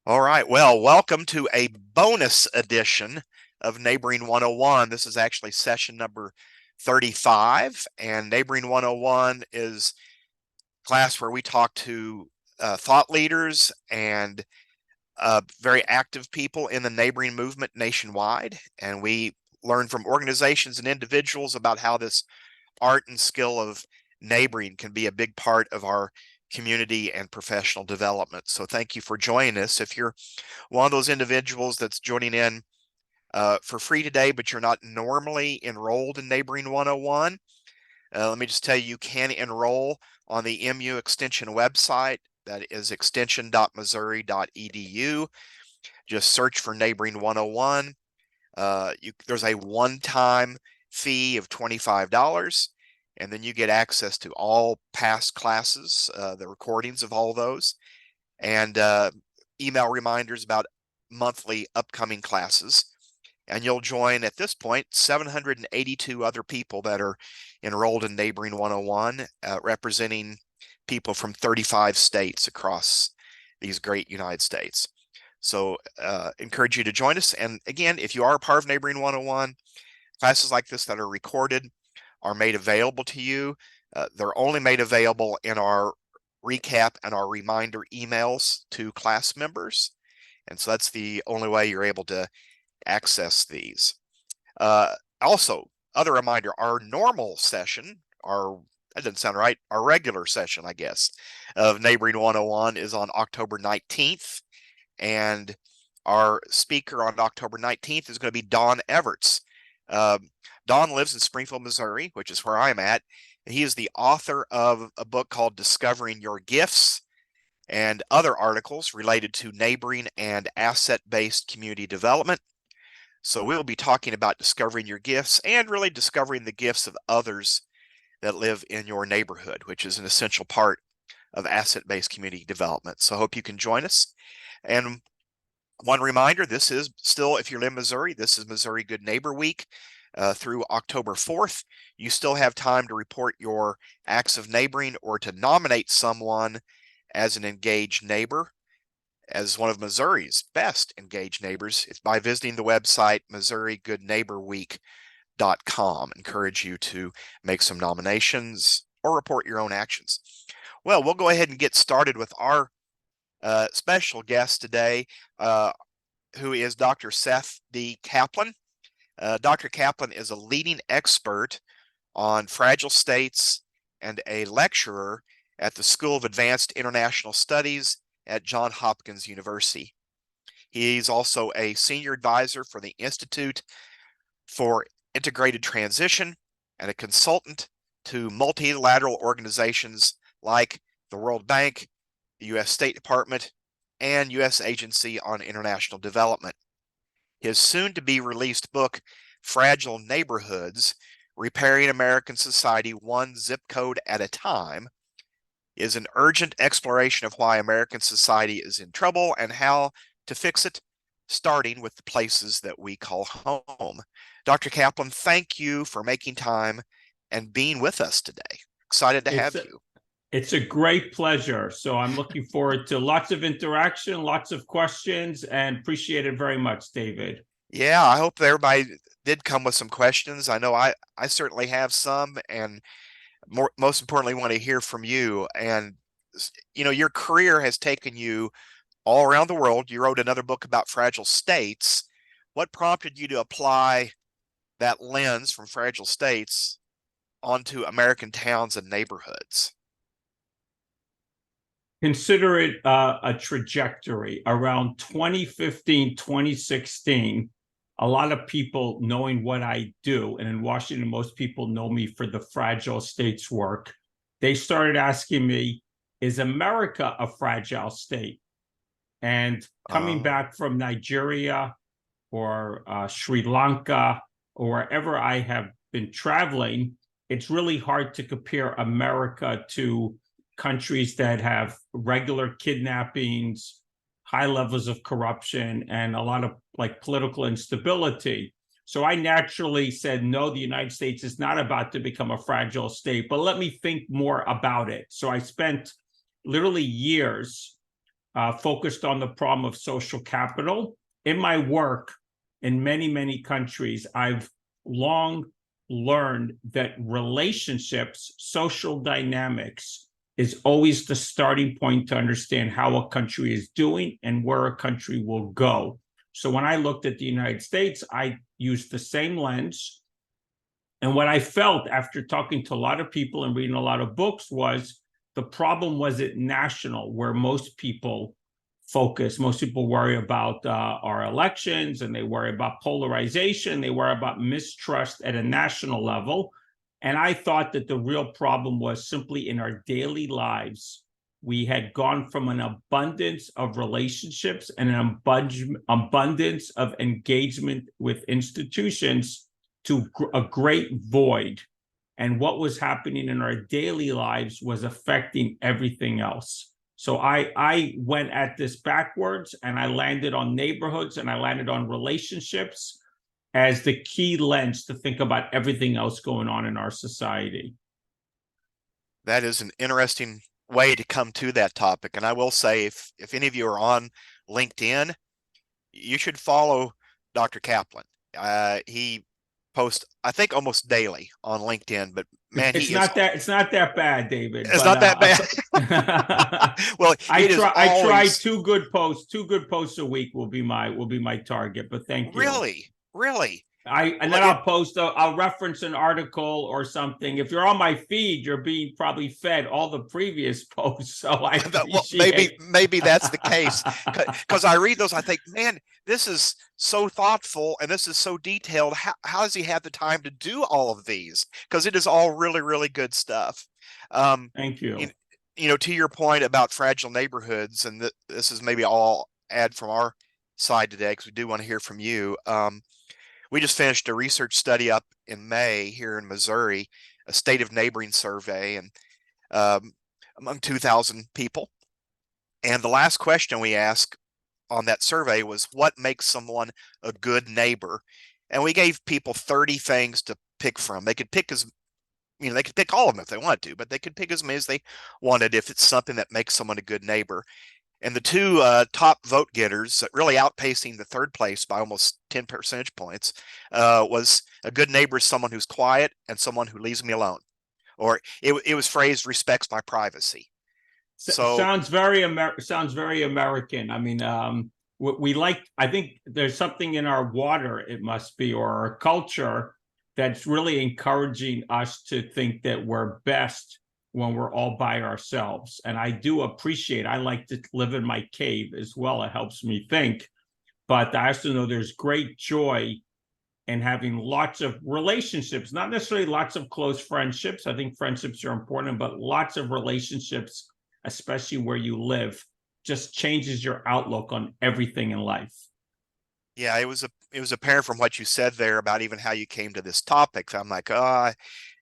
All right. Well, welcome to a bonus edition of Neighboring 101. This is actually session number 35, and Neighboring 101 is a class where we talk to thought leaders and very active people in the neighboring movement nationwide, and we learn from organizations and individuals about how this art and skill of neighboring can be a big part of our community and professional development. So thank you for joining us. If you're one of those individuals that's joining in for free today, but you're not normally enrolled in Neighboring 101, let me just tell you, you can enroll on the MU Extension website. That is extension.missouri.edu. Just search for Neighboring 101. There's a one-time fee of $25, and then you get access to all past classes, the recordings of all those, and email reminders about monthly upcoming classes. And you'll join, at this point, 782 other people that are enrolled in Neighboring 101, representing people from 35 states across these great United States. So encourage you to join us. And again, if you are a part of Neighboring 101, classes like this that are recorded are made available to you. They're only made available in our recap and our reminder emails to class members. And so that's the only way you're able to access these. Also, other reminder, our normal session, that doesn't sound right, our regular session, I guess, of Neighboring 101 is on October 19th. And our speaker on October 19th is going to be Don Everts. Don lives in Springfield, Missouri, which is where I'm at. He is the author of a book called Discovering Your Gifts and other articles related to neighboring and asset-based community development. So we'll be talking about discovering your gifts and really discovering the gifts of others that live in your neighborhood, which is an essential part of asset-based community development. So I hope you can join us. And one reminder, this is still, if you're in Missouri, this is Missouri Good Neighbor Week through October 4th. You still have time to report your acts of neighboring or to nominate someone as an engaged neighbor, as one of Missouri's best engaged neighbors. It's by visiting the website MissouriGoodNeighborWeek.com. Encourage you to make some nominations or report your own actions. Well, we'll go ahead and get started with our special guest today, who is Dr. Seth D. Kaplan. Dr. Kaplan is a leading expert on fragile states and a lecturer at the School of Advanced International Studies at Johns Hopkins University. He's also a senior advisor for the Institute for Integrated Transition and a consultant to multilateral organizations like the World Bank, the U.S. State Department, and U.S. Agency on International Development. His soon-to-be-released book, Fragile Neighborhoods, Repairing American Society One Zip Code at a Time, is an urgent exploration of why American society is in trouble and how to fix it, starting with the places that we call home. Dr. Kaplan, thank you for making time and being with us today. Excited to have you. It's a great pleasure. So I'm looking forward to lots of interaction, lots of questions, and appreciate it very much, David. Yeah, I hope everybody did come with some questions. I know I certainly have some, and most importantly, want to hear from you. And, you know, your career has taken you all around the world. You wrote another book about fragile states. What prompted you to apply that lens from fragile states onto American towns and neighborhoods? Consider it a trajectory. Around 2015, 2016, a lot of people knowing what I do, and in Washington, most people know me for the fragile states work, they started asking me, is America a fragile state? And coming back from Nigeria or Sri Lanka or wherever I have been traveling, it's really hard to compare America to countries that have regular kidnappings, high levels of corruption, and a lot of like political instability. So I naturally said, no, the United States is not about to become a fragile state, but let me think more about it. So I spent literally years focused on the problem of social capital. In my work in many, many countries, I've long learned that relationships, social dynamics, is always the starting point to understand how a country is doing and where a country will go. So when I looked at the United States, I used the same lens. And what I felt after talking to a lot of people and reading a lot of books was the problem wasn't national, where most people focus. Most people worry about our elections, and they worry about polarization. They worry about mistrust at a national level. And I thought that the real problem was simply in our daily lives. We had gone from an abundance of relationships and an abundance of engagement with institutions to a great void. And what was happening in our daily lives was affecting everything else. So I went at this backwards, and I landed on neighborhoods, and I landed on relationships as the key lens to think about everything else going on in our society. That is an interesting way to come to that topic. And I will say, if any of you are on LinkedIn, you should follow Dr. Kaplan. He posts, I think, almost daily on LinkedIn, but man, it's not that bad, David. It's not that bad. Well, I try 2 good posts a week will be my target, but thank you. Really. Then I'll reference an article or something. If you're on my feed, you're being probably fed all the previous posts. So I appreciate. Maybe that's the case, because I read those, I think, man, this is so thoughtful and this is so detailed. How does he have the time to do all of these? Because it is all really, really good stuff. Thank you. To your point about fragile neighborhoods, and this is maybe all add from our side today, because we do want to hear from you. We just finished a research study up in May here in Missouri, a state of neighboring survey, and among 2,000 people. And the last question we asked on that survey was, what makes someone a good neighbor? And we gave people 30 things to pick from. They could pick they could pick all of them if they wanted to, but they could pick as many as they wanted if it's something that makes someone a good neighbor. And the two top vote getters, really outpacing the third place by almost 10 percentage points, was a good neighbor is someone who's quiet and someone who leaves me alone. Or it was phrased, respects my privacy. So sounds very American. I mean, we like, I think there's something in our water, it must be, or our culture, that's really encouraging us to think that we're best when we're all by ourselves. And I do appreciate, I like to live in my cave as well. It helps me think. But I also know there's great joy in having lots of relationships, not necessarily lots of close friendships. I think friendships are important, but lots of relationships, especially where you live, just changes your outlook on everything in life. Yeah, it was apparent from what you said there about even how you came to this topic. I'm like, I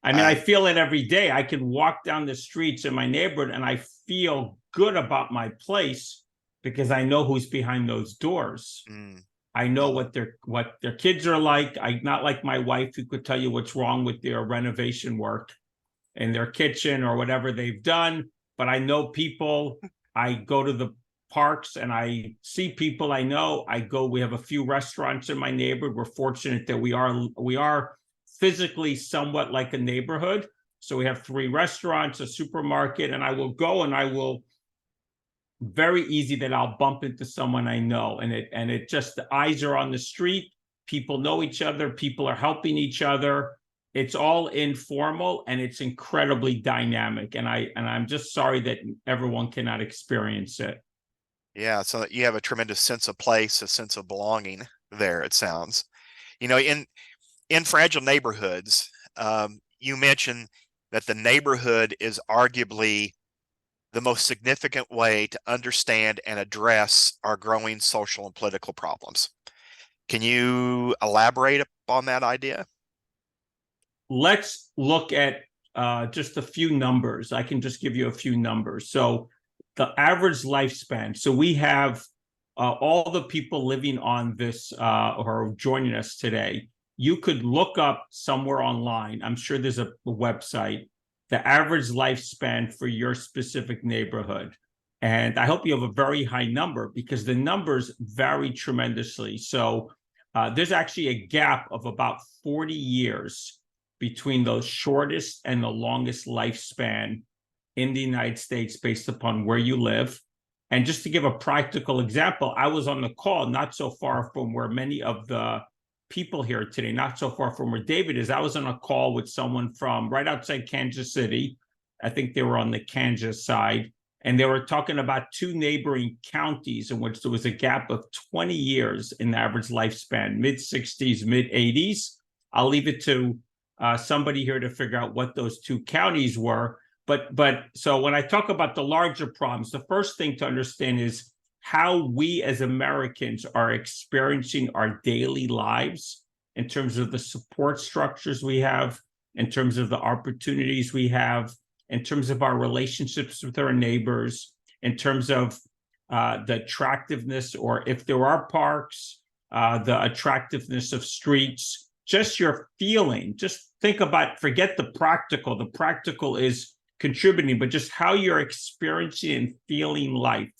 mean, I feel it every day. I can walk down the streets in my neighborhood and I feel good about my place because I know who's behind those doors. I know what their kids are like. I'm not like my wife, who could tell you what's wrong with their renovation work in their kitchen or whatever they've done. But I know people. I go to the parks and I see people I know. We have a few restaurants in my neighborhood. We're fortunate that we are physically somewhat like a neighborhood. So we have 3 restaurants, a supermarket, and I will go and I will very easy that I'll bump into someone I know. And it just, the eyes are on the street. People know each other. People are helping each other. It's all informal and it's incredibly dynamic. And I'm just sorry that everyone cannot experience it. Yeah, so you have a tremendous sense of place, a sense of belonging there, it sounds. In fragile neighborhoods, you mentioned that the neighborhood is arguably the most significant way to understand and address our growing social and political problems. Can you elaborate upon that idea? Let's look at just a few numbers. I can just give you a few numbers. So the average lifespan. So we have all the people living on this or joining us today. You could look up somewhere online. I'm sure there's a website, the average lifespan for your specific neighborhood. And I hope you have a very high number because the numbers vary tremendously. So there's actually a gap of about 40 years between the shortest and the longest lifespan in the United States based upon where you live. And just to give a practical example, I was on the call not so far from where many of the people here today, not so far from where David is. I was on a call with someone from right outside Kansas City. I think they were on the Kansas side. And they were talking about two neighboring counties in which there was a gap of 20 years in the average lifespan, mid-60s, mid-80s. I'll leave it to somebody here to figure out what those two counties were. But so when I talk about the larger problems, the first thing to understand is how we as Americans are experiencing our daily lives in terms of the support structures we have, in terms of the opportunities we have, in terms of our relationships with our neighbors, in terms of the attractiveness, or if there are parks, the attractiveness of streets, just your feeling. Just think about, forget the practical. The practical is contributing, but just how you're experiencing and feeling life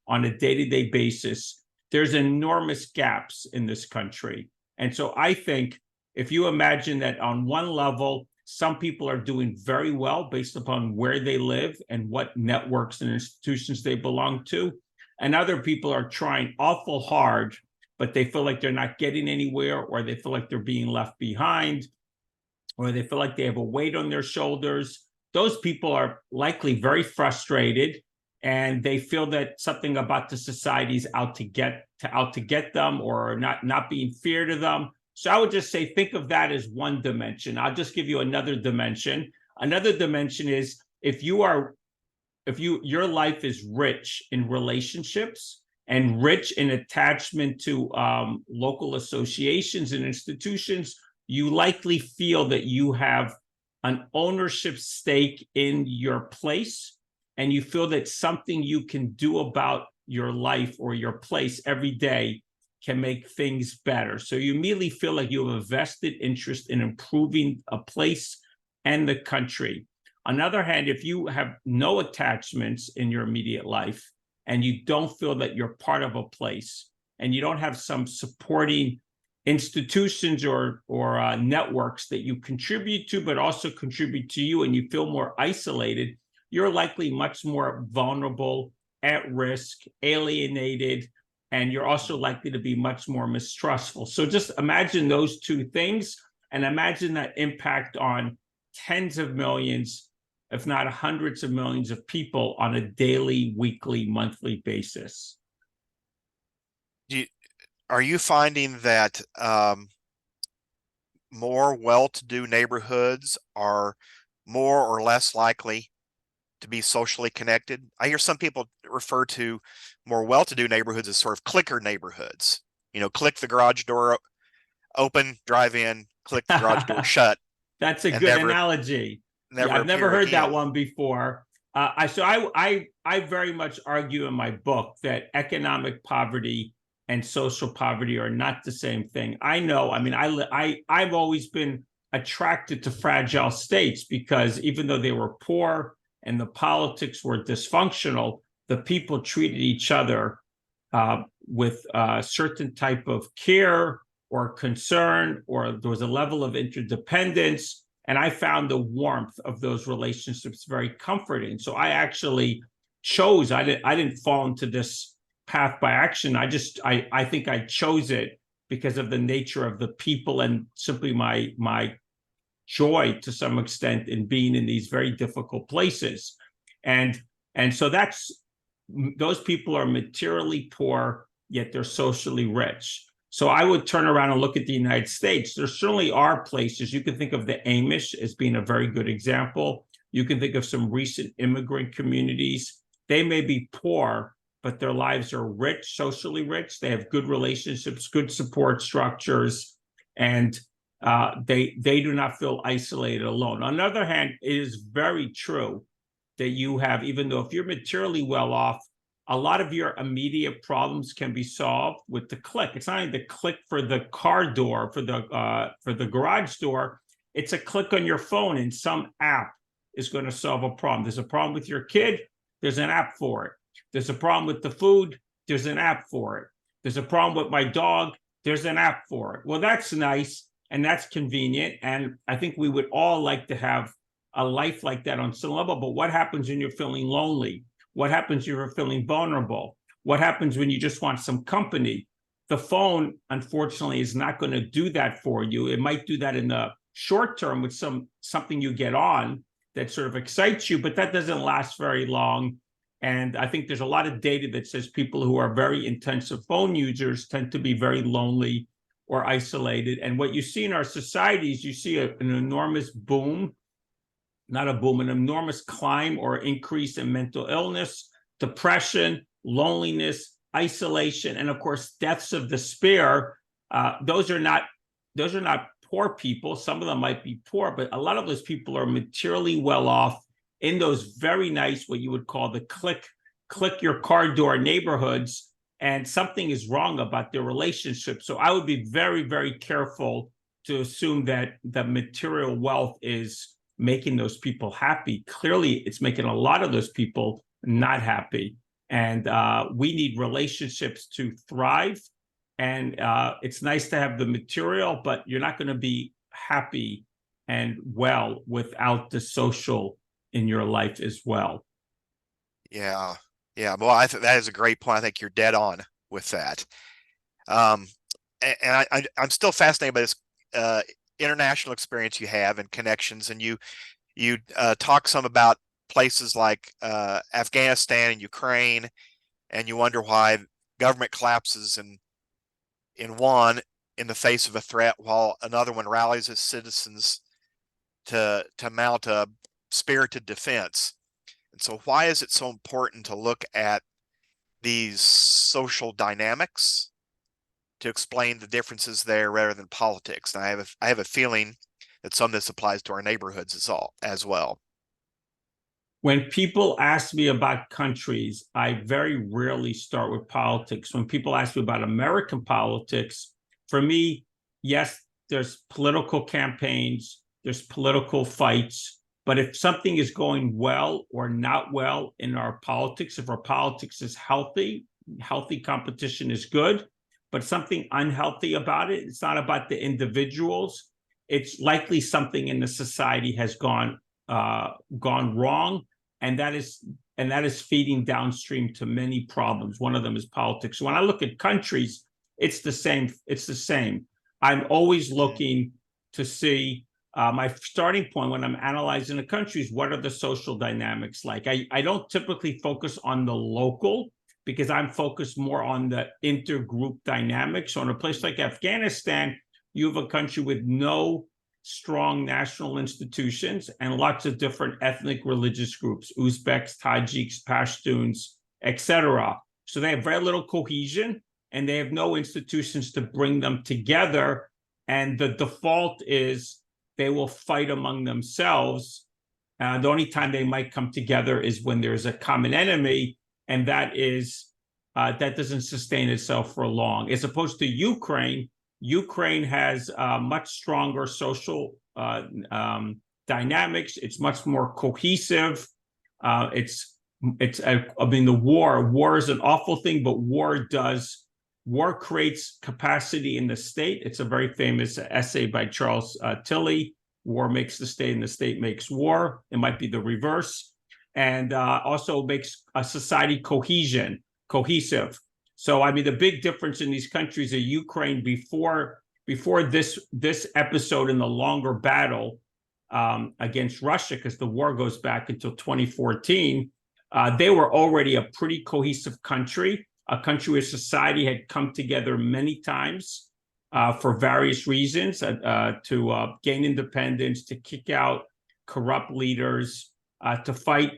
on a day-to-day basis. There's enormous gaps in this country. And so I think if you imagine that on one level, some people are doing very well based upon where they live and what networks and institutions they belong to, and other people are trying awful hard, but they feel like they're not getting anywhere, or they feel like they're being left behind, or they feel like they have a weight on their shoulders. Those people are likely very frustrated, and they feel that something about the society is out to get them, or not being fair to them. So I would just say, think of that as one dimension. I'll just give you another dimension. Another dimension is if your life is rich in relationships and rich in attachment to local associations and institutions, you likely feel that you have an ownership stake in your place, and you feel that something you can do about your life or your place every day can make things better. So you immediately feel like you have a vested interest in improving a place and the country. On the other hand, if you have no attachments in your immediate life and you don't feel that you're part of a place, and you don't have some supporting institutions or networks that you contribute to, but also contribute to you, and you feel more isolated, you're likely much more vulnerable, at risk, alienated, and you're also likely to be much more mistrustful. So just imagine those two things, and imagine that impact on tens of millions, if not hundreds of millions of people on a daily, weekly, monthly basis. Are you finding that more well-to-do neighborhoods are more or less likely to be socially connected? I hear some people refer to more well-to-do neighborhoods as sort of clicker neighborhoods. You know, click the garage door open, drive in, click the garage door shut. That's a good analogy. Yeah, I've never heard that one before. I very much argue in my book that economic poverty and social poverty are not the same thing. I know. I mean, I've always been attracted to fragile states because even though they were poor and the politics were dysfunctional, the people treated each other with a certain type of care or concern, or there was a level of interdependence. And I found the warmth of those relationships very comforting. So I actually chose, I didn't fall into this path by action. I think I chose it because of the nature of the people and simply my joy to some extent in being in these very difficult places. And so those people are materially poor, yet they're socially rich. So I would turn around and look at the United States. There certainly are places. You can think of the Amish as being a very good example. You can think of some recent immigrant communities. They may be poor, but their lives are rich, socially rich. They have good relationships, good support structures, and they do not feel isolated alone. On the other hand, it is very true that you have, even though if you're materially well off, a lot of your immediate problems can be solved with the click. It's not only the click for the car door, for the garage door. It's a click on your phone, and some app is going to solve a problem. There's a problem with your kid. There's an app for it. There's a problem with the food, there's an app for it. There's a problem with my dog, there's an app for it. Well, that's nice and that's convenient. And I think we would all like to have a life like that on some level. But what happens when you're feeling lonely? What happens when you're feeling vulnerable? What happens when you just want some company? The phone, unfortunately, is not going to do that for you. It might do that in the short term with something you get on that sort of excites you, but that doesn't last very long. And I think there's a lot of data that says people who are very intensive phone users tend to be very lonely or isolated. And what you see in our societies, you see an enormous boom, not a boom, an enormous climb or increase in mental illness, depression, loneliness, isolation, and of course, deaths of despair. Those are not poor people. Some of them might be poor, but a lot of those people are materially well off in those very nice, what you would call the click your car door neighborhoods, and something is wrong about their relationship. So I would be very, very careful to assume that the material wealth is making those people happy. Clearly, it's making a lot of those people not happy. And we need relationships to thrive. And it's nice to have the material, but you're not going to be happy and well without the social in your life as well. Yeah. Yeah. Well, I think that is a great point. I think you're dead on with that. And I'm still fascinated by this international experience you have and connections. And you talk some about places like Afghanistan and Ukraine, and you wonder why government collapses in one in the face of a threat, while another one rallies its citizens to mount a spirited defense. And so why is it so important to look at these social dynamics to explain the differences there rather than politics? And I have a feeling that some of this applies to our neighborhoods as well. When people ask me about countries, I very rarely start with politics. When people ask me about American politics, for me, yes, there's political campaigns, there's political fights, but if something is going well or not well in our politics, if our politics is healthy competition is good, but something unhealthy about it, it's not about the individuals, it's likely something in the society has gone wrong, and that is feeding downstream to many problems. One of them is politics. When I look at countries, it's the same. I'm always looking to see my starting point when I'm analyzing a country is what are the social dynamics like. I don't typically focus on the local because I'm focused more on the intergroup dynamics. So in a place like Afghanistan, you have a country with no strong national institutions and lots of different ethnic religious groups, Uzbeks, Tajiks, Pashtuns, etc. So they have very little cohesion and they have no institutions to bring them together. And the default is they will fight among themselves. The only time they might come together is when there's a common enemy, and that doesn't sustain itself for long. As opposed to Ukraine, Ukraine has much stronger social dynamics. It's much more cohesive. I mean, the war is an awful thing, but war creates capacity in the state. It's a very famous essay by Charles Tilly. War makes the state and the state makes war. It might be the reverse. And also makes a society cohesive. So, I mean, the big difference in these countries are Ukraine before this episode in the longer battle against Russia, because the war goes back until 2014, they were already a pretty cohesive country, a country where society had come together many times for various reasons to gain independence, to kick out corrupt leaders, to fight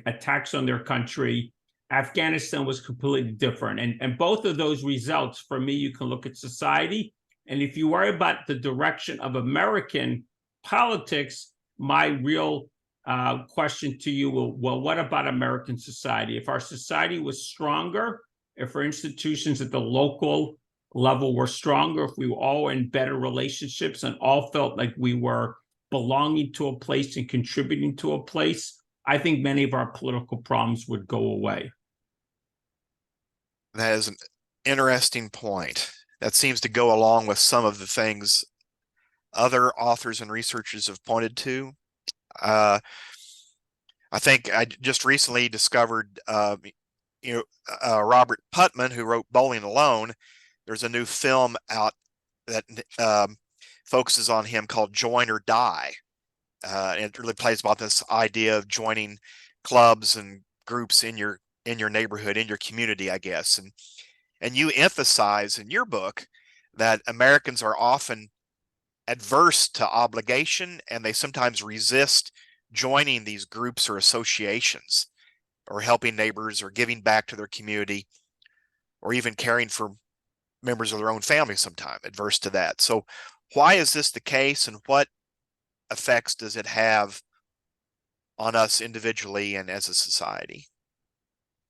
attacks on their country. Afghanistan was completely different. And both of those results, for me, you can look at society. And if you worry about the direction of American politics, my real question to you will, well, what about American society? If our society was stronger, if our institutions at the local level were stronger, if we were all in better relationships and all felt like we were belonging to a place and contributing to a place, I think many of our political problems would go away. That is an interesting point. That seems to go along with some of the things other authors and researchers have pointed to. I think I just recently discovered, Robert Putnam, who wrote Bowling Alone. There's a new film out that focuses on him called Join or Die. And it really plays about this idea of joining clubs and groups in your neighborhood, in your community, I guess. And you emphasize in your book that Americans are often adverse to obligation, and they sometimes resist joining these groups or associations, or helping neighbors, or giving back to their community, or even caring for members of their own family, sometimes adverse to that. So why is this the case, and what effects does it have on us individually and as a society?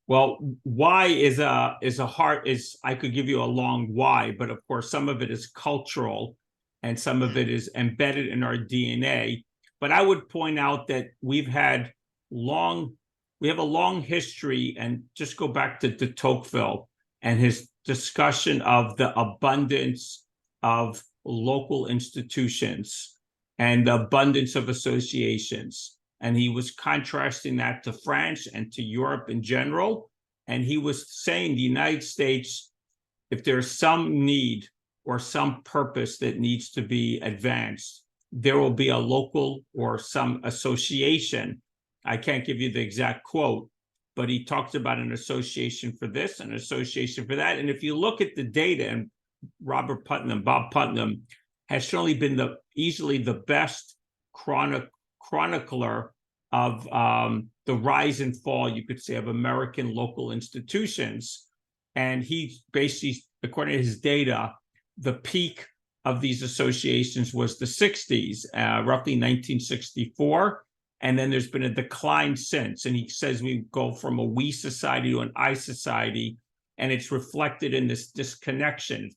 Well, why is a hard is I could give you a long why, but of course some of it is cultural and some of it is embedded in our DNA. But I would point out that we have a long history, and just go back to de Tocqueville and his discussion of the abundance of local institutions and the abundance of associations. And he was contrasting that to France and to Europe in general. And he was saying the United States, if there's some need or some purpose that needs to be advanced, there will be a local or some association. I can't give you the exact quote, but he talked about an association for this, an association for that. And if you look at the data, and Bob Putnam, has surely been easily the best chronicler of the rise and fall, you could say, of American local institutions. And he basically, according to his data, the peak of these associations was the 60s, roughly 1964. And then there's been a decline since. And he says we go from a we society to an I society. And it's reflected in this disconnection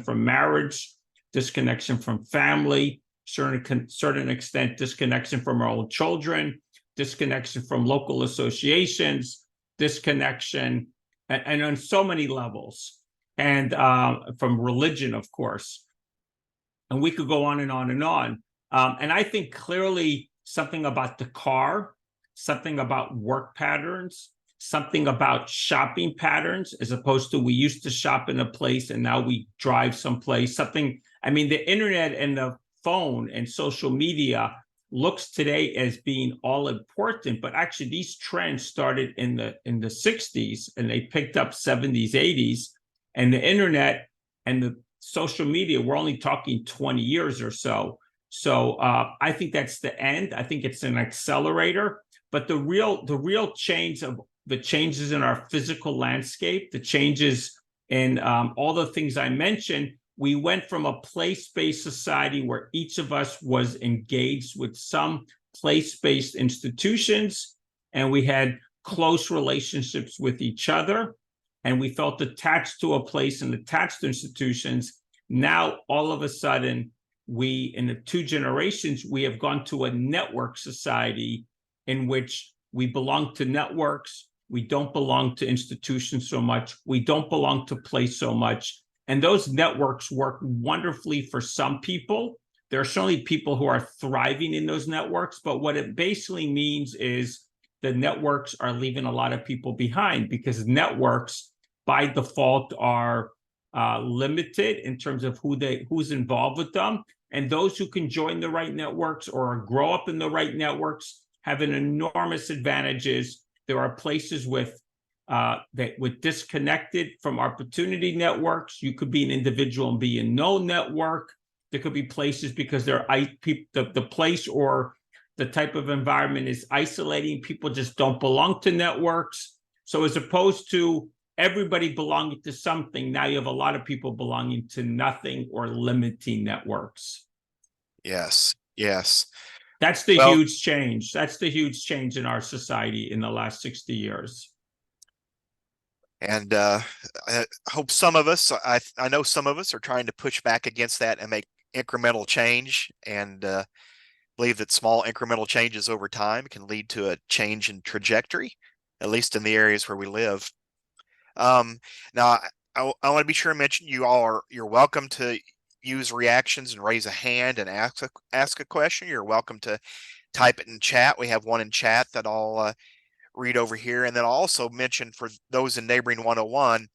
from marriage, disconnection from family, certain extent, disconnection from our own children, disconnection from local associations, disconnection, and on so many levels, and from religion, of course. And we could go on and on and on. And I think clearly something about the car, something about work patterns, something about shopping patterns, as opposed to we used to shop in a place and now we drive someplace. The internet and the phone and social media looks today as being all important, but actually these trends started in the 60s and they picked up 70s, 80s, and the internet and the social media, we're only talking 20 years or so. So I think that's the end. I think it's an accelerator, but the real change of the changes in our physical landscape, the changes in all the things I mentioned, we went from a place-based society where each of us was engaged with some place-based institutions, and we had close relationships with each other, and we felt attached to a place and attached to institutions. Now, all of a sudden, in the two generations, we have gone to a network society in which we belong to networks. We don't belong to institutions so much. We don't belong to place so much. And those networks work wonderfully for some people. There are certainly people who are thriving in those networks, but what it basically means is the networks are leaving a lot of people behind, because networks by default are limited in terms of who's involved with them. And those who can join the right networks or grow up in the right networks have an enormous advantages. There are places that with disconnected from opportunity networks. You could be an individual and be in no network. There could be places because the place or the type of environment is isolating. People just don't belong to networks. So as opposed to everybody belonging to something, now you have a lot of people belonging to nothing or limiting networks. Yes, yes. That's the huge change. That's the huge change in our society in the last 60 years. And I hope some of us, I know some of us are trying to push back against that and make incremental change. And believe that small incremental changes over time can lead to a change in trajectory, at least in the areas where we live. Now, I want to be sure to mention you're welcome to use reactions and raise a hand and ask a question. You're welcome to type it in chat. We have one in chat that I'll read over here. And then I'll also mention for those in Neighboring 101,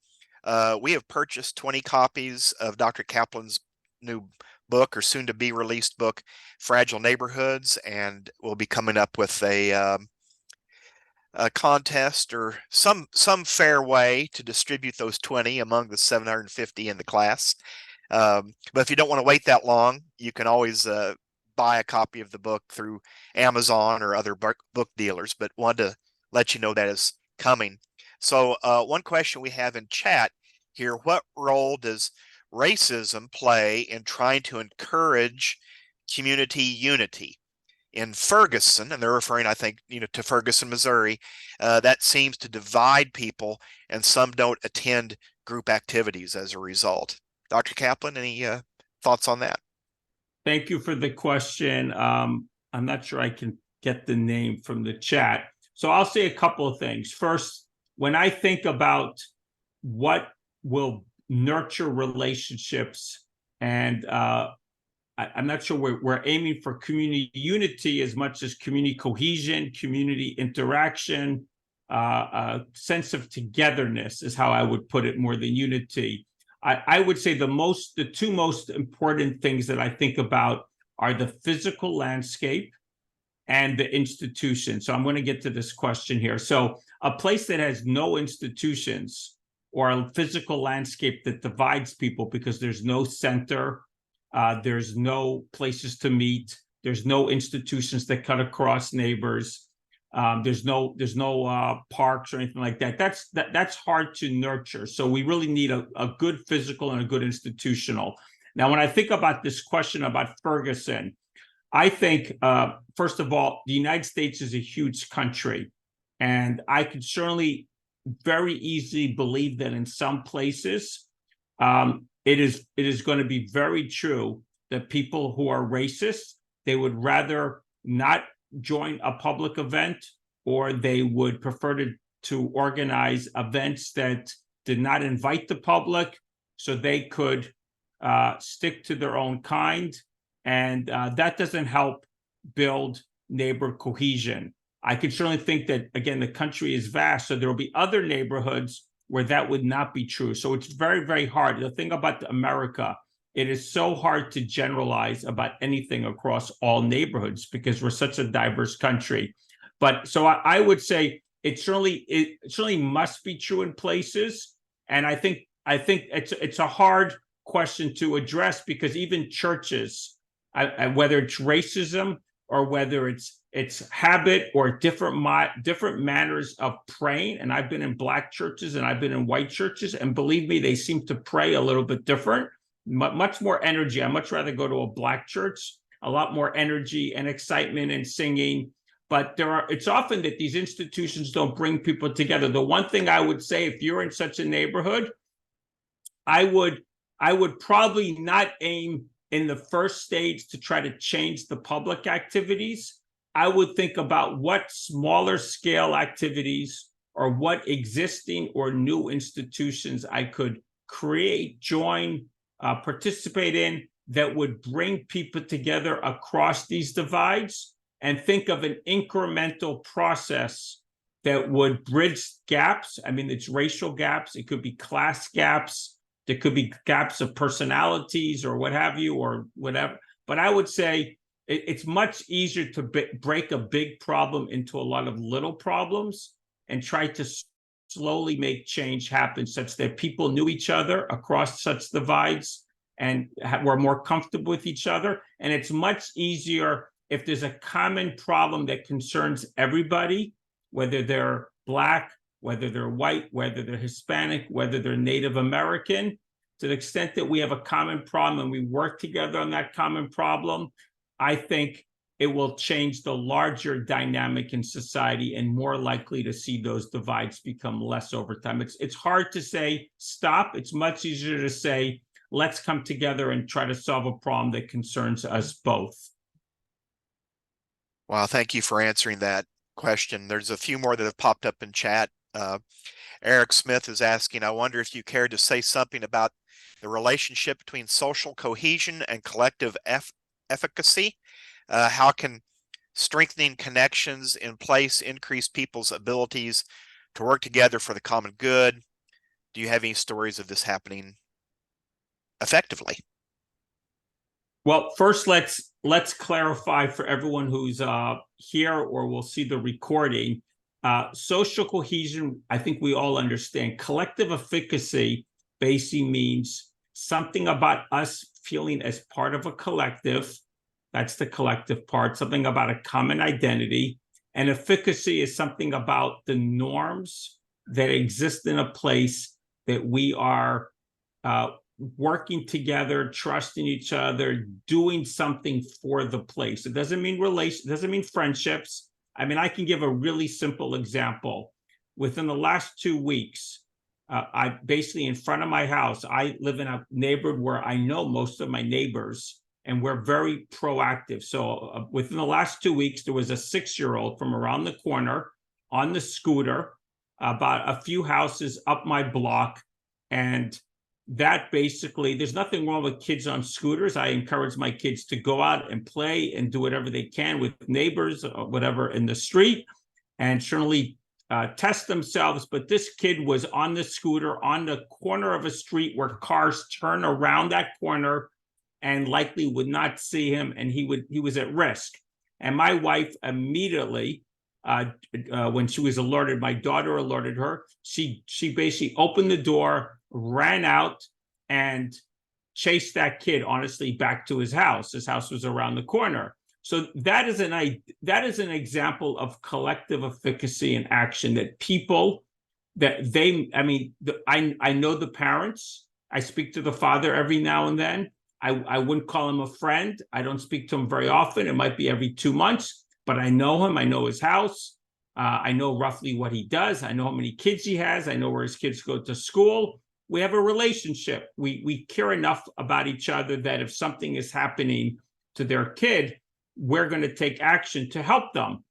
we have purchased 20 copies of Dr. Kaplan's new book, or soon to be released book, Fragile Neighborhoods, and we'll be coming up with a contest or some fair way to distribute those 20 among the 750 in the class. But if you don't want to wait that long, you can always buy a copy of the book through Amazon or other book dealers, but wanted to let you know that is coming. So one question we have in chat here: what role does racism play in trying to encourage community unity? In Ferguson, and they're referring, I think, to Ferguson, Missouri, that seems to divide people, and some don't attend group activities as a result. Dr. Kaplan, any thoughts on that? Thank you for the question. I'm not sure I can get the name from the chat. So I'll say a couple of things. First, when I think about what will nurture relationships, and I'm not sure we're aiming for community unity as much as community cohesion, community interaction, a sense of togetherness is how I would put it, more than unity. I would say the two most important things that I think about are the physical landscape and the institution. So I'm going to get to this question here. So a place that has no institutions, or a physical landscape that divides people because there's no center, there's no places to meet, there's no institutions that cut across neighbors, there's no parks or anything like that. That's hard to nurture. So we really need a good physical and a good institutional. Now, when I think about this question about Ferguson, I think, first of all, the United States is a huge country, and I could certainly very easily believe that in some places, it is going to be very true that people who are racist, they would rather not join a public event, or they would prefer to organize events that did not invite the public so they could stick to their own kind. And that doesn't help build neighbor cohesion. I can certainly think that, again, the country is vast, so there will be other neighborhoods where that would not be true. So it's very, very hard. The thing about America, it is so hard to generalize about anything across all neighborhoods because we're such a diverse country. But so I would say it certainly must be true in places. And I think it's a hard question to address, because even churches, whether it's racism or whether it's habit or different manners of praying. And I've been in Black churches and I've been in white churches, and believe me, they seem to pray a little bit different, much more energy. I'd much rather go to a Black church, a lot more energy and excitement and singing. But it's often that these institutions don't bring people together. The one thing I would say, if you're in such a neighborhood, I would probably not aim in the first stage to try to change the public activities. I would think about what smaller scale activities or what existing or new institutions I could create, join, participate in, that would bring people together across these divides, and think of an incremental process that would bridge gaps. I mean, it's racial gaps, it could be class gaps, there could be gaps of personalities or what have you, or whatever. But I would say it's much easier to break a big problem into a lot of little problems and try to slowly make change happen such that people knew each other across such divides and were more comfortable with each other. And it's much easier if there's a common problem that concerns everybody, whether they're Black, whether they're white, whether they're Hispanic, whether they're Native American. To the extent that we have a common problem and we work together on that common problem, I think it will change the larger dynamic in society and more likely to see those divides become less over time. It's hard to say stop. It's much easier to say, let's come together and try to solve a problem that concerns us both. Well, thank you for answering that question. There's a few more that have popped up in chat. Eric Smith is asking, I wonder if you care to say something about the relationship between social cohesion and collective efficacy. How can strengthening connections in place increase people's abilities to work together for the common good? Do you have any stories of this happening effectively? Well, first, let's clarify for everyone who's here or will see the recording. Social cohesion, I think we all understand. Collective efficacy basically means something about us feeling as part of a collective. That's the collective part, something about a common identity. And efficacy is something about the norms that exist in a place that we are working together, trusting each other, doing something for the place. It doesn't mean relation, it doesn't mean friendships. I mean, I can give a really simple example. Within the last 2 weeks, I basically in front of my house, I live in a neighborhood where I know most of my neighbors and we're very proactive. So within the last 2 weeks, there was a 6-year-old from around the corner on the scooter, about a few houses up my block. And that basically, there's nothing wrong with kids on scooters. I encourage my kids to go out and play and do whatever they can with neighbors or whatever in the street, and certainly test themselves. But this kid was on the scooter on the corner of a street where cars turn around that corner and likely would not see him, and he was at risk. And my wife immediately, when she was alerted, my daughter alerted her. She basically opened the door, ran out, and chased that kid honestly back to his house. His house was around the corner. So that is an example of collective efficacy in action, that people that they, I mean, I know the parents. I speak to the father every now and then. I wouldn't call him a friend. I don't speak to him very often. It might be every 2 months, but I know him. I know his house. I know roughly what he does. I know how many kids he has. I know where his kids go to school. We have a relationship. We care enough about each other that if something is happening to their kid, we're going to take action to help them.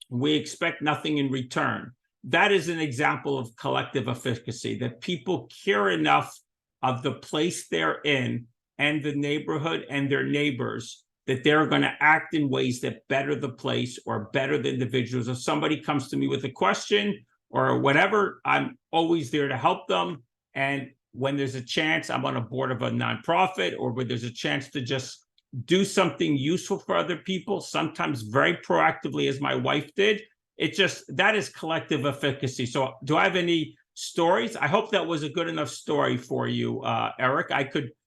We expect nothing in return. That is an example of collective efficacy, that people care enough of the place they're in and the neighborhood and their neighbors that they're going to act in ways that better the place or better the individuals. If somebody comes to me with a question or whatever, I'm always there to help them. And when there's a chance, I'm on a board of a nonprofit, or when there's a chance to just do something useful for other people, sometimes very proactively, as my wife did. It just, that is collective efficacy. So do I have any stories? I hope that was a good enough story for you, Eric.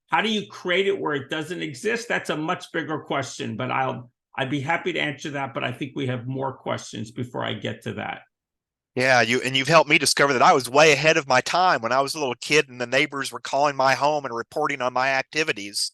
How do you create it where it doesn't exist? That's a much bigger question, but I'd be happy to answer that. But I think we have more questions before I get to that. Yeah, you've helped me discover that I was way ahead of my time when I was a little kid and the neighbors were calling my home and reporting on my activities.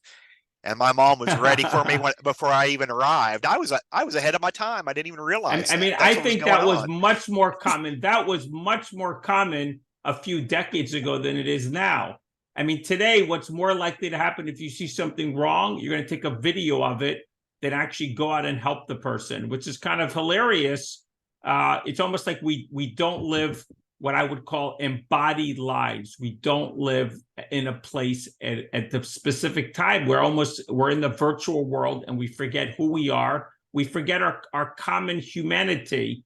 And my mom was ready for me before I even arrived. I was ahead of my time. I didn't even realize I that. mean, I That's what was think going that was on. much more common. That was much more common a few decades ago than it is now. I mean, today, what's more likely to happen if you see something wrong, you're going to take a video of it, than actually go out and help the person, which is kind of hilarious. It's almost like we don't live what I would call embodied lives. We don't live in a place at the specific time. We're in the virtual world and we forget who we are. We forget our common humanity.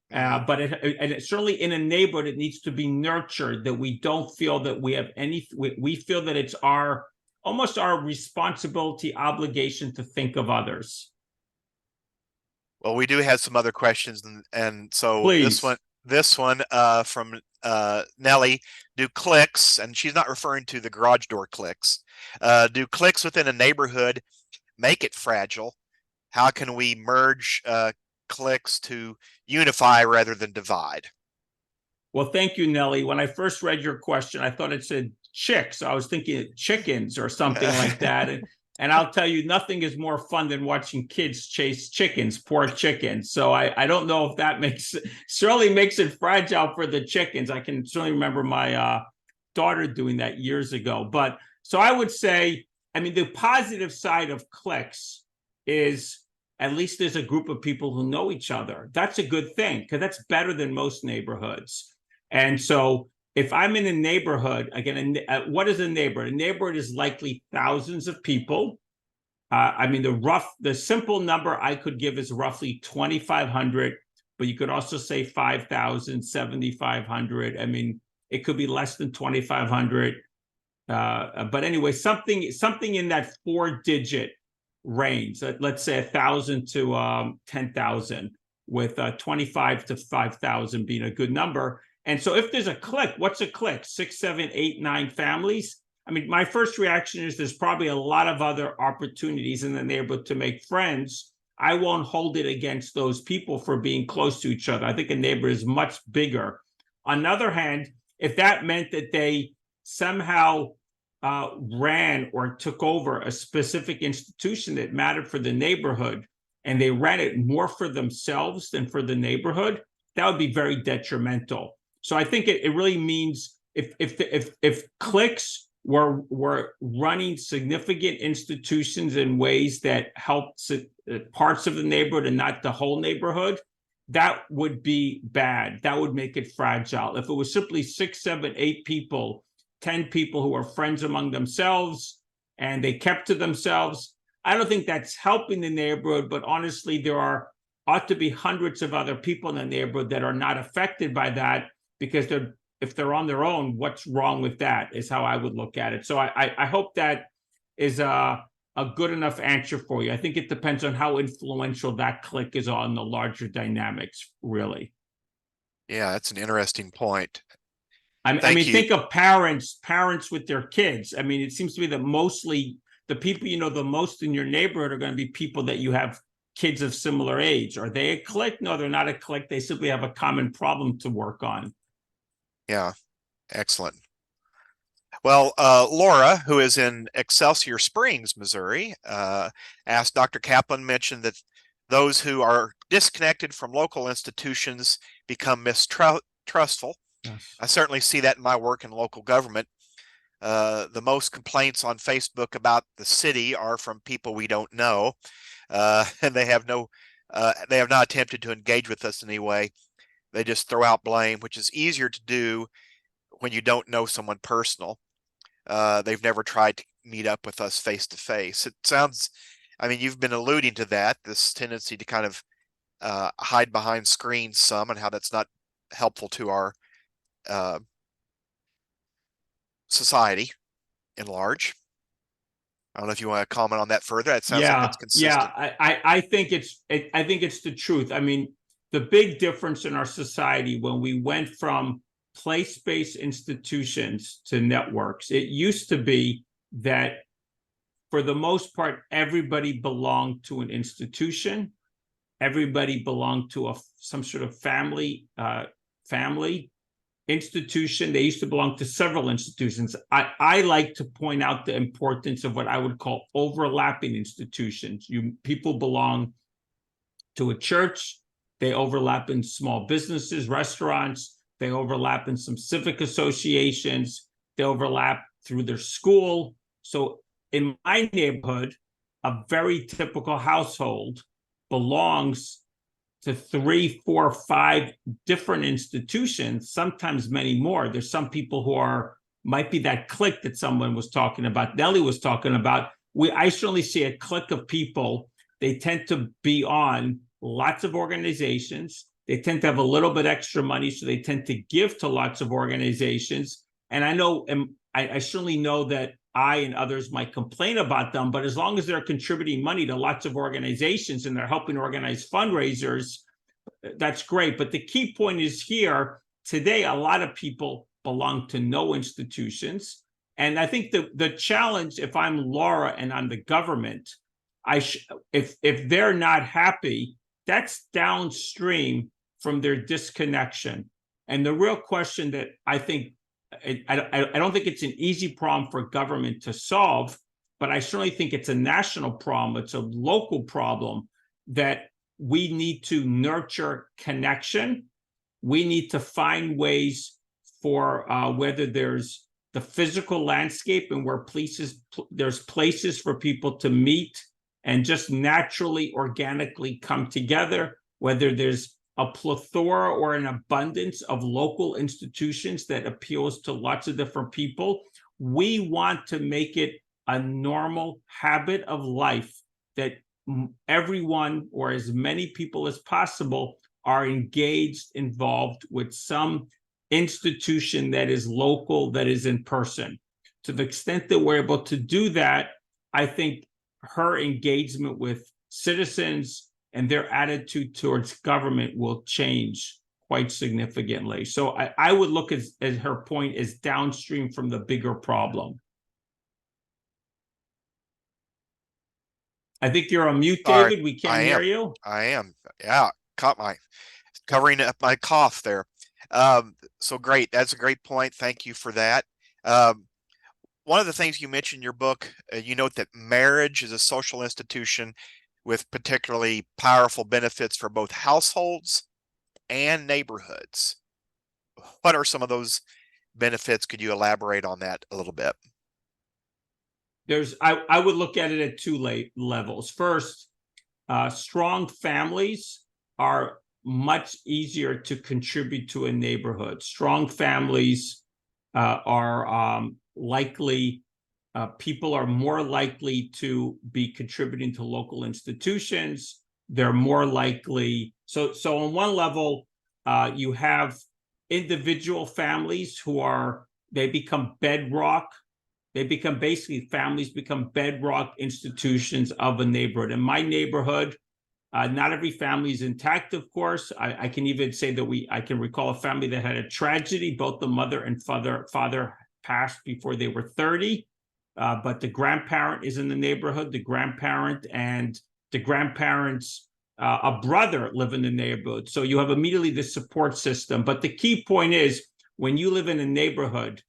But it certainly in a neighborhood, it needs to be nurtured, that we don't feel that we have we feel that it's almost our responsibility, obligation to think of others. Well, we do have some other questions, and so Please. this one from Nellie, do clicks, and she's not referring to the garage door clicks, do clicks within a neighborhood make it fragile? How can we merge clicks to unify rather than divide? Well, thank you, Nellie. When I first read your question, I thought it said chicks. I was thinking chickens or something like that. And I'll tell you, nothing is more fun than watching kids chase chickens, poor chickens. So I don't know if that certainly makes it fragile for the chickens. I can certainly remember my daughter doing that years ago. But so I would say, I mean, the positive side of clicks is at least there's a group of people who know each other. That's a good thing, because that's better than most neighborhoods. And so if I'm in a neighborhood, again, what is a neighborhood? A neighborhood is likely thousands of people. I mean, the simple number I could give is roughly 2,500, but you could also say 5,000, 7,500. I mean, it could be less than 2,500. But anyway, something in that 4-digit range. Let's say 1,000 to 10,000, with 25 to 5,000 being a good number. And so if there's a clique, what's a clique? 6, 7, 8, 9 families. I mean, my first reaction is there's probably a lot of other opportunities in the neighborhood to make friends. I won't hold it against those people for being close to each other. I think a neighborhood is much bigger. On the other hand, if that meant that they somehow ran or took over a specific institution that mattered for the neighborhood, and they ran it more for themselves than for the neighborhood, that would be very detrimental. So I think it really means if cliques were running significant institutions in ways that helped parts of the neighborhood and not the whole neighborhood, that would be bad. That would make it fragile. If it was simply 6, 7, 8 people, 10 people who are friends among themselves and they kept to themselves, I don't think that's helping the neighborhood. But honestly, there ought to be hundreds of other people in the neighborhood that are not affected by that, because if they're on their own, what's wrong with that is how I would look at it. So I hope that is a good enough answer for you. I think it depends on how influential that clique is on the larger dynamics, really. Yeah, that's an interesting point. I mean, think of parents with their kids. I mean, it seems to me that mostly the people you know the most in your neighborhood are going to be people that you have kids of similar age. Are they a clique? No, they're not a clique. They simply have a common problem to work on. Yeah, excellent. Well, Laura, who is in Excelsior Springs, Missouri, asked Dr. Kaplan mentioned that those who are disconnected from local institutions become mistrustful. Yes. I certainly see that in my work in local government. The most complaints on Facebook about the city are from people we don't know, and they have not attempted to engage with us in any way. They just throw out blame, which is easier to do when you don't know someone personal. They've never tried to meet up with us face to face. It sounds, I mean, you've been alluding to that, this tendency to kind of hide behind screens some, and how that's not helpful to our society in large. I don't know if you want to comment on that further. It sounds like that's consistent. Yeah. I think it's the truth. I mean, the big difference in our society when we went from place-based institutions to networks, it used to be that for the most part, everybody belonged to an institution. Everybody belonged to some sort of family institution. They used to belong to several institutions. I like to point out the importance of what I would call overlapping institutions. People belong to a church. They overlap in small businesses, restaurants. They overlap in some civic associations. They overlap through their school. So in my neighborhood, a very typical household belongs to 3, 4, 5 different institutions, sometimes many more. There's some people who might be that clique that someone was talking about, Nellie was talking about. I certainly see a clique of people. They tend to be on lots of organizations. They tend to have a little bit extra money, so they tend to give to lots of organizations. And I certainly know that I and others might complain about them, but as long as they're contributing money to lots of organizations and they're helping organize fundraisers, that's great. But the key point is here today, a lot of people belong to no institutions. And I think the challenge, if I'm Laura and I'm the government, if they're not happy, that's downstream from their disconnection. And the real question that I think, I don't think it's an easy problem for government to solve, but I certainly think it's a national problem. It's a local problem that we need to nurture connection. We need to find ways for whether there's the physical landscape and where there's places for people to meet and just naturally, organically come together, whether there's a plethora or an abundance of local institutions that appeals to lots of different people. We want to make it a normal habit of life that everyone, or as many people as possible, are engaged, involved with some institution that is local, that is in person. To the extent that we're able to do that, I think her engagement with citizens and their attitude towards government will change quite significantly. So I would look at her point as downstream from the bigger problem. I think you're on mute, Sorry, David. We can't I hear am. you. I am. Yeah, covering up my cough there. So great. That's a great point. Thank you for that. One of the things you mentioned in your book, you note that marriage is a social institution with particularly powerful benefits for both households and neighborhoods. What are some of those benefits? Could you elaborate on that a little bit? I would look at it at two levels. First, strong families are much easier to contribute to a neighborhood. Strong families are likely, people are more likely to be contributing to local institutions. They're more likely, so on one level, you have individual families they become bedrock. They become basically, families become bedrock institutions of a neighborhood. In my neighborhood, not every family is intact, of course. I can even say that I can recall a family that had a tragedy. Both the mother and father passed before they were 30. But the grandparent is in the neighborhood. The grandparent and the grandparents, a brother live in the neighborhood. So you have immediately the support system. But the key point is, when you live in a neighborhood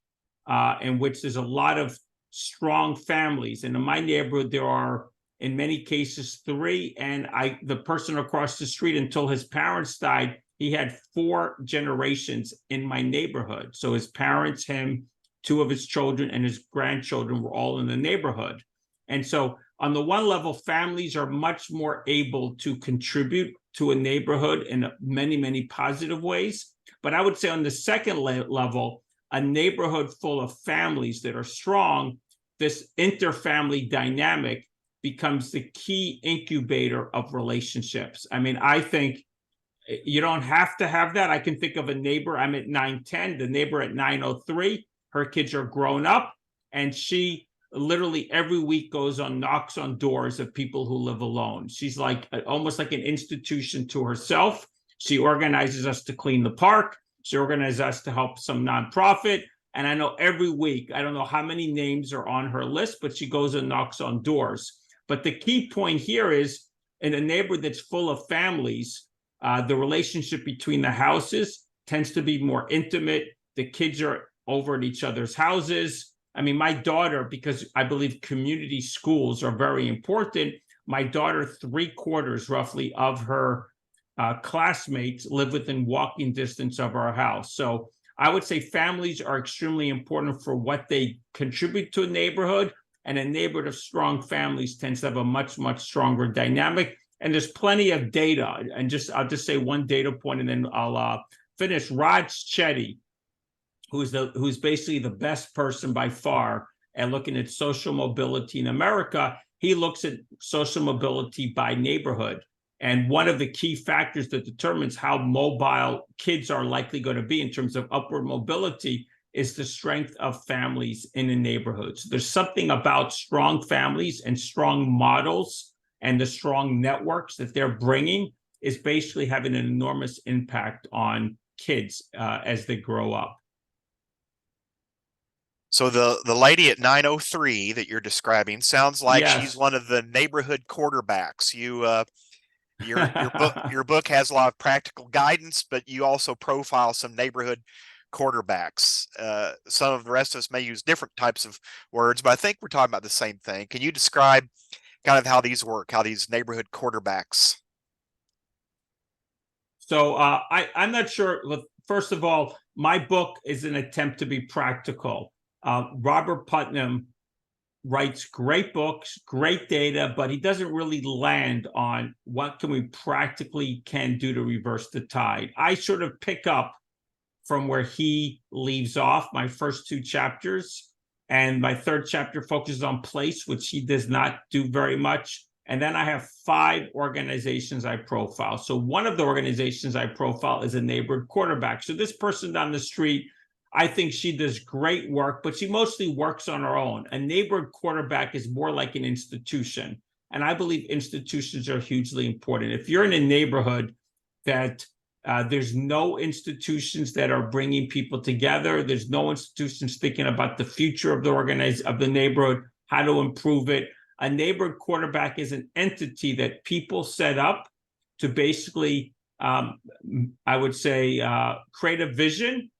in which there's a lot of strong families, and in my neighborhood, there are, in many cases, 3. And the person across the street, until his parents died, he had 4 generations in my neighborhood. So his parents, him, 2 of his children, and his grandchildren were all in the neighborhood. And so on the one level, families are much more able to contribute to a neighborhood in many, many positive ways. But I would say on the second level, a neighborhood full of families that are strong, this interfamily dynamic becomes the key incubator of relationships. I mean, I think you don't have to have that. I can think of a neighbor. I'm at 910, the neighbor at 903. Her kids are grown up, and she literally every week knocks on doors of people who live alone. She's like almost like an institution to herself. She organizes us to clean the park. She organizes us to help some nonprofit. And I know every week, I don't know how many names are on her list, but she goes and knocks on doors. But the key point here is, in a neighborhood that's full of families, the relationship between the houses tends to be more intimate. The kids are over at each other's houses. I mean, my daughter, because I believe community schools are very important, my daughter, 3/4 roughly of her classmates live within walking distance of our house. So I would say families are extremely important for what they contribute to a neighborhood, and a neighborhood of strong families tends to have a much, much stronger dynamic. And there's plenty of data. And I'll just say one data point, and then I'll finish. Raj Chetty, who's basically the best person by far at looking at social mobility in America, he looks at social mobility by neighborhood. And one of the key factors that determines how mobile kids are likely going to be in terms of upward mobility is the strength of families in a neighborhood. So there's something about strong families and strong models, and the strong networks that they're bringing is basically having an enormous impact on kids as they grow up. So the lady at 903 that you're describing sounds like she's one of the neighborhood quarterbacks. Your book has a lot of practical guidance, but you also profile some neighborhood quarterbacks. Some of the rest of us may use different types of words, but I think we're talking about the same thing. Can you describe kind of how these work, how these neighborhood quarterbacks? So I'm not sure. First of all, my book is an attempt to be practical. Robert Putnam writes great books, great data, but he doesn't really land on what can we practically can do to reverse the tide. I sort of pick up from where he leaves off, my first two chapters, and my third chapter focuses on place, which he does not do very much. And then I have 5 organizations I profile. So one of the organizations I profile is a neighborhood quarterback. So this person down the street, I think she does great work, but she mostly works on her own. A neighborhood quarterback is more like an institution. And I believe institutions are hugely important. If you're in a neighborhood that there's no institutions that are bringing people together, there's no institutions thinking about the future of the neighborhood, how to improve it. A neighborhood quarterback is an entity that people set up to basically, I would say, create a vision,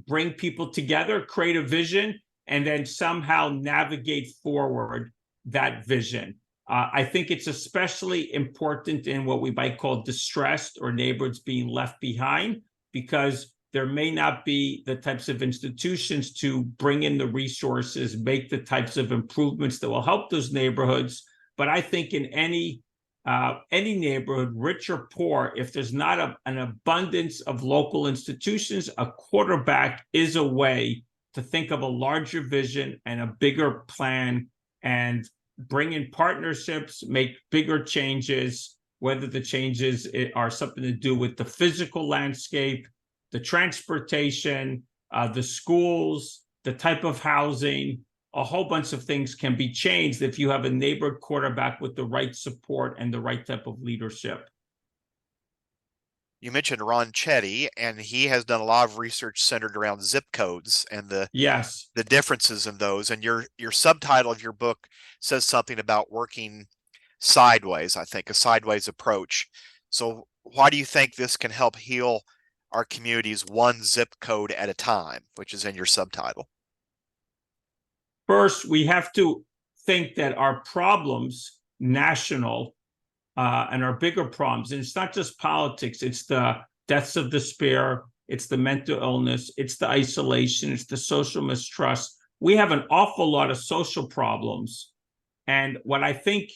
bring people together, create a vision, and then somehow navigate forward that vision. I think it's especially important in what we might call distressed or neighborhoods being left behind, because there may not be the types of institutions to bring in the resources, make the types of improvements that will help those neighborhoods. But I think in any neighborhood, rich or poor, if there's not an abundance of local institutions, a quarterback is a way to think of a larger vision and a bigger plan and bring in partnerships, make bigger changes, whether the changes are something to do with the physical landscape, the transportation, the schools, the type of housing. A whole bunch of things can be changed if you have a neighborhood quarterback with the right support and the right type of leadership. You mentioned Ron Chetty, and he has done a lot of research centered around zip codes and the differences in those. And your subtitle of your book says something about working sideways, I think, a sideways approach. So why do you think this can help heal our communities one zip code at a time, which is in your subtitle? First, we have to think that our problems, national, and our bigger problems, and it's not just politics, it's the deaths of despair, it's the mental illness, it's the isolation, it's the social mistrust. We have an awful lot of social problems. And what I think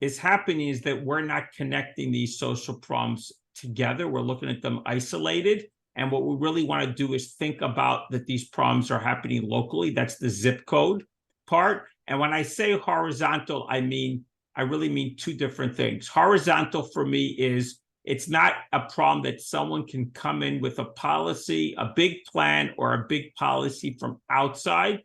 is happening is that we're not connecting these social problems together. We're looking at them isolated. And what we really want to do is think about that these problems are happening locally. That's the zip code part. And when I say horizontal, I really mean 2 different things. Horizontal for me is it's not a problem that someone can come in with a policy, a big plan, or a big policy from outside.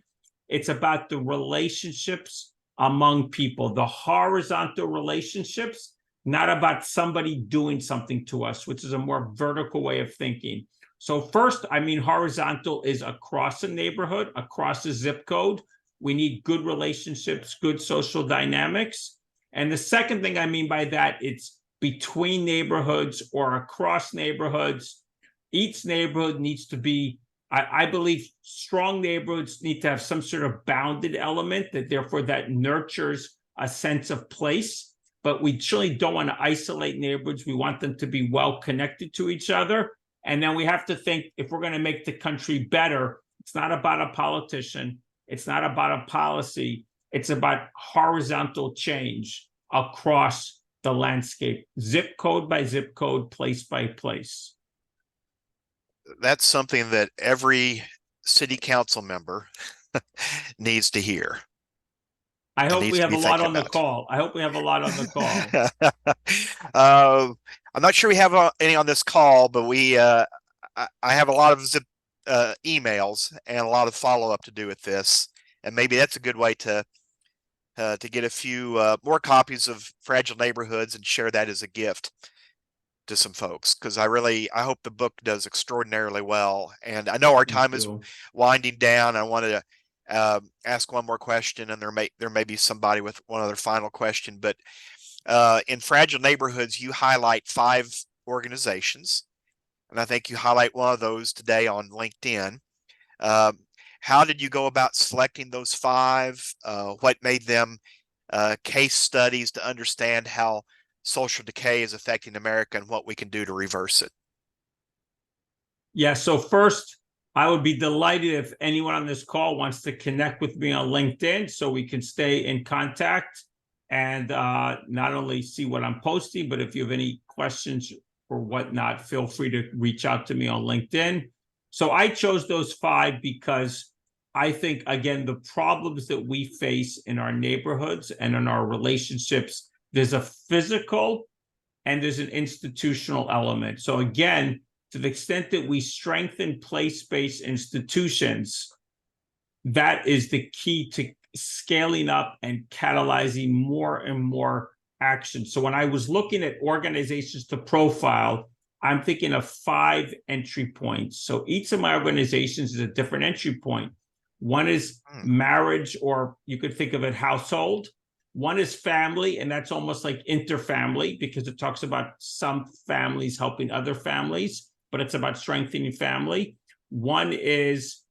It's about the relationships among people, the horizontal relationships, not about somebody doing something to us, which is a more vertical way of thinking. So first, I mean horizontal is across a neighborhood, across a zip code. We need good relationships, good social dynamics. And the second thing I mean by that, it's between neighborhoods or across neighborhoods. Each neighborhood needs to be, I believe strong neighborhoods need to have some sort of bounded element that nurtures a sense of place. But we surely don't want to isolate neighborhoods. We want them to be well connected to each other. And then we have to think, if we're going to make the country better, it's not about a politician. It's not about a policy. It's about horizontal change across the landscape, zip code by zip code, place by place. That's something that every city council member needs to hear. I hope we have a lot on the call. I hope we have a lot on the call. I'm not sure we have any on this call, but I have a lot of emails and a lot of follow-up to do with this. And maybe that's a good way to get a few more copies of Fragile Neighborhoods and share that as a gift to some folks, because I hope the book does extraordinarily well. And I know our time is winding down. I wanted to ask one more question, and there may be somebody with one other final question. But in Fragile Neighborhoods, you highlight 5 organizations, and I think you highlight one of those today on LinkedIn. How did you go about selecting those 5? What made them case studies to understand how social decay is affecting America and what we can do to reverse it? Yeah, so first, I would be delighted if anyone on this call wants to connect with me on LinkedIn so we can stay in contact and not only see what I'm posting, but if you have any questions or whatnot, feel free to reach out to me on LinkedIn. So I chose those 5 because I think, again, the problems that we face in our neighborhoods and in our relationships, there's a physical and there's an institutional element. So again, to the extent that we strengthen place-based institutions, that is the key to scaling up and catalyzing more and more action. So when I was looking at organizations to profile, I'm thinking of 5 entry points. So each of my organizations is a different entry point. One is marriage, or you could think of it household. One is family, and that's almost like interfamily because it talks about some families helping other families, but it's about strengthening family. One is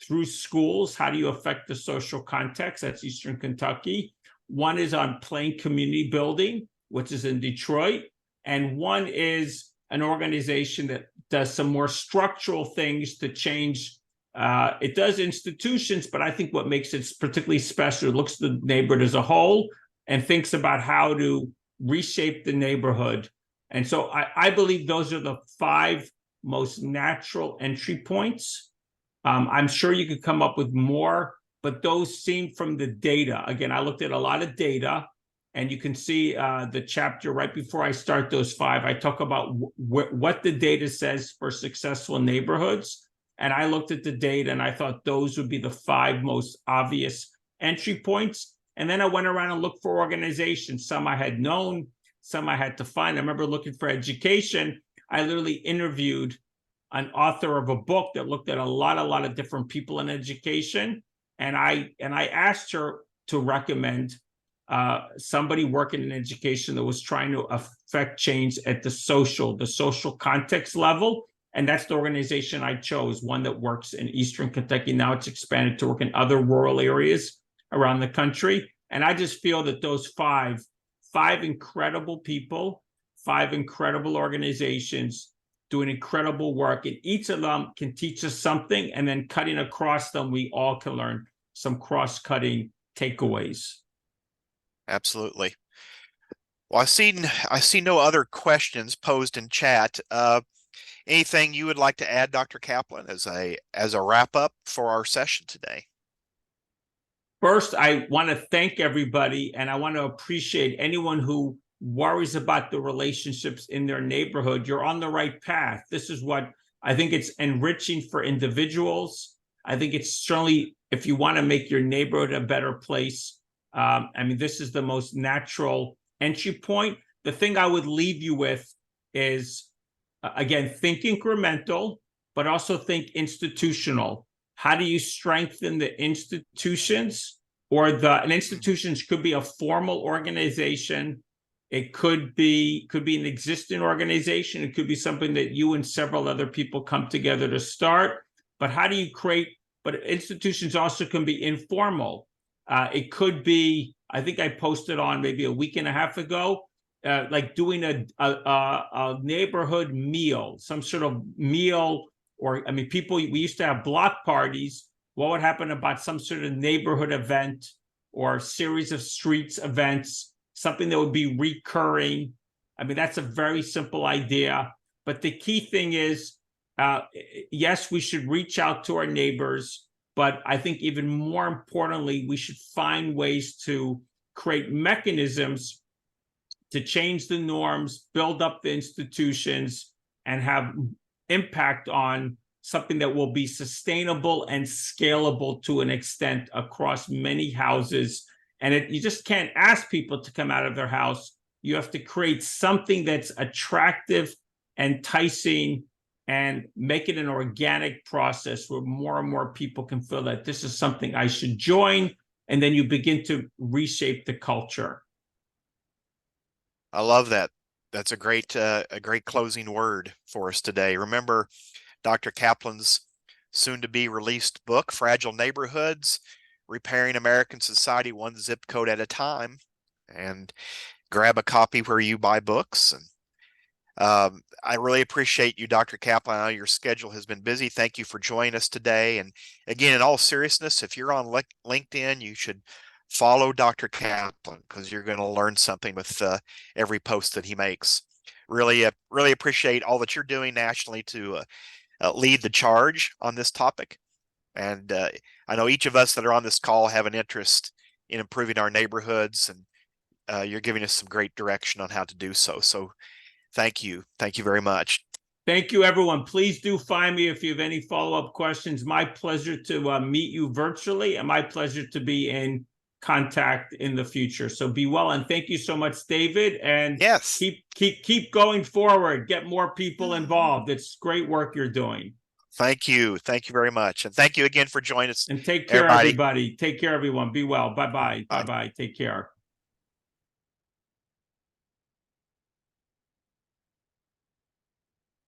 through schools. How do you affect the social context? That's Eastern Kentucky. One is on Plain Community Building, which is in Detroit. And one is an organization that does some more structural things to change. It does institutions, but I think what makes it particularly special, it looks at the neighborhood as a whole and thinks about how to reshape the neighborhood. And so I believe those are the 5 most natural entry points. I'm sure you could come up with more, but those seem from the data. Again, I looked at a lot of data, and you can see the chapter right before I start those 5. I talk about what the data says for successful neighborhoods. And I looked at the data and I thought those would be the 5 most obvious entry points. And then I went around and looked for organizations. Some I had known, some I had to find. I remember looking for education. I literally interviewed an author of a book that looked at a lot of different people in education. And I asked her to recommend somebody working in education that was trying to affect change at the social context level. And that's the organization I chose, one that works in Eastern Kentucky. Now it's expanded to work in other rural areas around the country. And I just feel that those 5 incredible people, 5 incredible organizations doing incredible work, and each of them can teach us something, and then cutting across them, we all can learn some cross-cutting takeaways. Absolutely. Well, I see no other questions posed in chat. Anything you would like to add, Dr. Kaplan, as a wrap up for our session today? First, I want to thank everybody, and I want to appreciate anyone who worries about the relationships in their neighborhood. You're on the right path. This is what I think it's enriching for individuals. I think it's certainly, if you want to make your neighborhood a better place, I mean, this is the most natural entry point. The thing I would leave you with is, again, think incremental, but also think institutional. How do you strengthen the institutions? And institutions could be a formal organization. It could be an existing organization. It could be something that you and several other people come together to start. But how do you create? But institutions also can be informal. It could be, I think I posted on maybe a week and a half ago, like doing a neighborhood meal, some sort of meal. Or, I mean, we used to have block parties. What would happen about some sort of neighborhood event or series of streets events, something that would be recurring? I mean, that's a very simple idea. But the key thing is, yes, we should reach out to our neighbors, but I think even more importantly, we should find ways to create mechanisms to change the norms, build up the institutions, and have impact on something that will be sustainable and scalable to an extent across many houses. And you just can't ask people to come out of their house. You have to create something that's attractive, enticing, and make it an organic process where more and more people can feel that this is something I should join. And then you begin to reshape the culture. I love that. That's a great closing word for us today. Remember Dr. Kaplan's soon-to-be released book, Fragile Neighborhoods, Repairing American Society One Zip Code at a Time, and grab a copy where you buy books. And I really appreciate you, Dr. Kaplan. I know your schedule has been busy. Thank you for joining us today. And again, in all seriousness, if you're on LinkedIn, you should follow Dr. Kaplan because you're going to learn something with every post that he makes. Really appreciate all that you're doing nationally to lead the charge on this topic. And I know each of us that are on this call have an interest in improving our neighborhoods, and you're giving us some great direction on how to do so. So thank you. Thank you very much. Thank you, everyone. Please do find me if you have any follow-up questions. My pleasure to meet you virtually, and my pleasure to be in contact in the future. So be well, and thank you so much, David. And Yes. keep going forward. Get more people involved. It's great work you're doing. Thank you. Thank you very much. And thank you again for joining us, And take care, everybody. everybody. Take care, everyone. Be well. Bye-bye. Bye. Bye-bye. Take care.